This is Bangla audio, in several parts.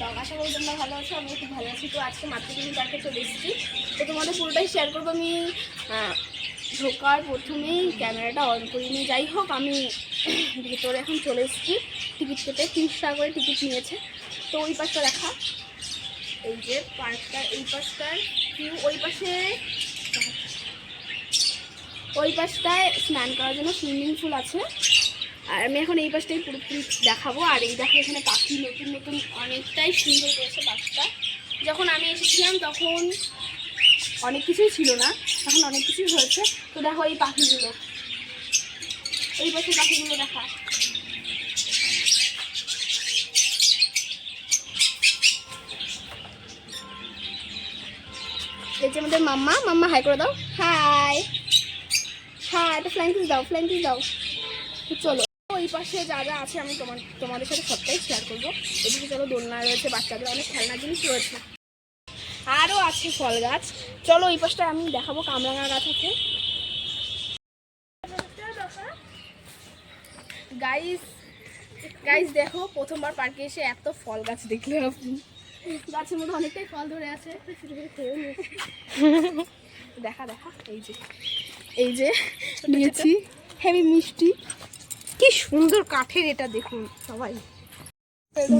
ব্লগ। আশা করি তোমরা ভালো আছো, আমি খুব ভালো আছি। তো আজকে মাতৃভূমি পার্কে চলে এসেছি। তো তোমাদের পুরোটাই শেয়ার করবো। আমি ঢোকার প্রথমেই ক্যামেরাটা অন করিনি। যাই হোক, আমি ভিতরে এখন চলে এসেছি টিকিট কেটে। 30 টাকা করে টিকিট নিয়েছে। তো ওই পাশটা দেখা, এই যে পার্কটা, এই পাশটার ভিউ। ওই পাশটায় স্নান করার জন্য সুইমিং পুল আছে। আর আমি এখন এই পাশটাই পুরোপুরি দেখাবো। আর এই দেখো, এখানে পাখি নতুন নতুন অনেকটাই সুন্দর করেছে পার্কটা। যখন আমি এসেছিলাম তখন অনেক কিছুই ছিল না, এখন অনেক কিছুই হয়েছে। তো দেখো এই পাখিগুলো, এই পাশের পাখিগুলো দেখা। এই যে আমাদের মাম্মা, মাম্মা হাই করে দাও। হাই হাই, একটা ফ্লাইং কিস দাও, ফ্লাইং কিস দাও। তো চলো, ওই পাশে যা যা আছে আমি তোমাদের সাথে সবটাই শেয়ার করবো। এদিকে চলো, দোলনা রয়েছে, বাচ্চাদের অনেক খেলনার জিনিস রয়েছে, আরও আছে ফল গাছ। চলো ওই পাশটায় আমি দেখাবো, কামরাঙা গাছ আছে। গাইস দেখো, প্রথমবার পার্কে এসে এত ফল গাছ দেখলে আপনি। গাছের মধ্যে অনেকটাই ফল ধরে আছে, দেখা দেখা। এই যে নিয়েছি, হেভি মিষ্টি, কি সুন্দর কাঠের এটা, দেখুন সবাই।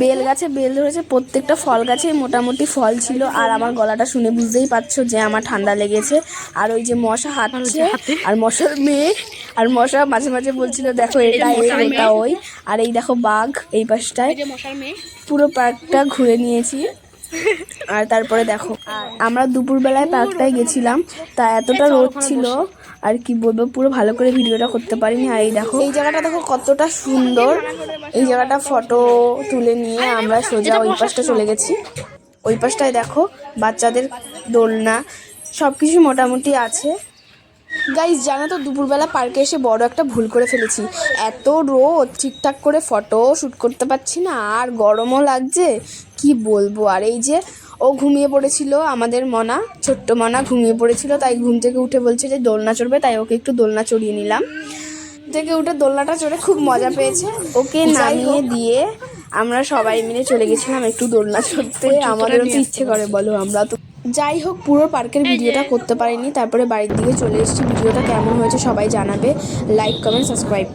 বেল গাছে বেল ধরেছে, প্রত্যেকটা ফল গাছে মোটামুটি ফল ছিল। আর আমার গলাটা শুনে বুঝতেই পারছো যে আমার ঠান্ডা লেগেছে। আর ওই যে মশা হাঁটছে, আর মশার মেয়ে, আর মশা মাঝে মাঝে বলছিল দেখো এটা এটা ওই। আর এই দেখো বাঘ এই পাশটায়। পুরো পার্কটা ঘুরে নিয়েছি। আর তারপরে দেখো, আমরা দুপুরবেলায় পার্কটায় গেছিলাম, তা এতটা রোদ ছিল আর কি বলবো, পুরো ভালো করে ভিডিওটা করতে পারিনি। আর এই দেখো, এই জায়গাটা দেখো কতটা সুন্দর। এই জায়গাটা ফটো তুলে নিয়ে আমরা সোজা ওই পাশটা চলে গেছি। ওই পাশটায় দেখো বাচ্চাদের দোলনা সব কিছু মোটামুটি আছে। গাইস জানো তো, দুপুরবেলা পার্কে এসে বড় একটা ভুল করে ফেলেছি। এত রোদ, ঠিকঠাক করে ফটো শ্যুট করতে পারছি না, আর গরমও লাগছে, কি বলবো। আর এই যে ও ঘুমিয়ে পড়েছিল, আমাদের মনা, ছোট্ট মনা ঘুমিয়ে পড়েছিল, তাই ঘুম থেকে উঠে বলছে যে দোলনা চড়বে, তাই ওকে একটু দোলনা চড়িয়ে নিলাম। থেকে উঠে দোলনাটা চড়ে খুব মজা পেয়েছে। ওকে নামিয়ে দিয়ে আমরা সবাই মিলে চলে গেছিলাম একটু দোলনা চড়তে। আমাদেরও তো ইচ্ছে করে, বলো, আমরা তো। যাই হোক, পুরো পার্কের ভিডিওটা করতে পারিনি, তারপরে বাড়ির দিকে চলে এসেছি। ভিডিওটা কেমন হয়েছে সবাই জানাবে, লাইক কমেন্ট সাবস্ক্রাইব।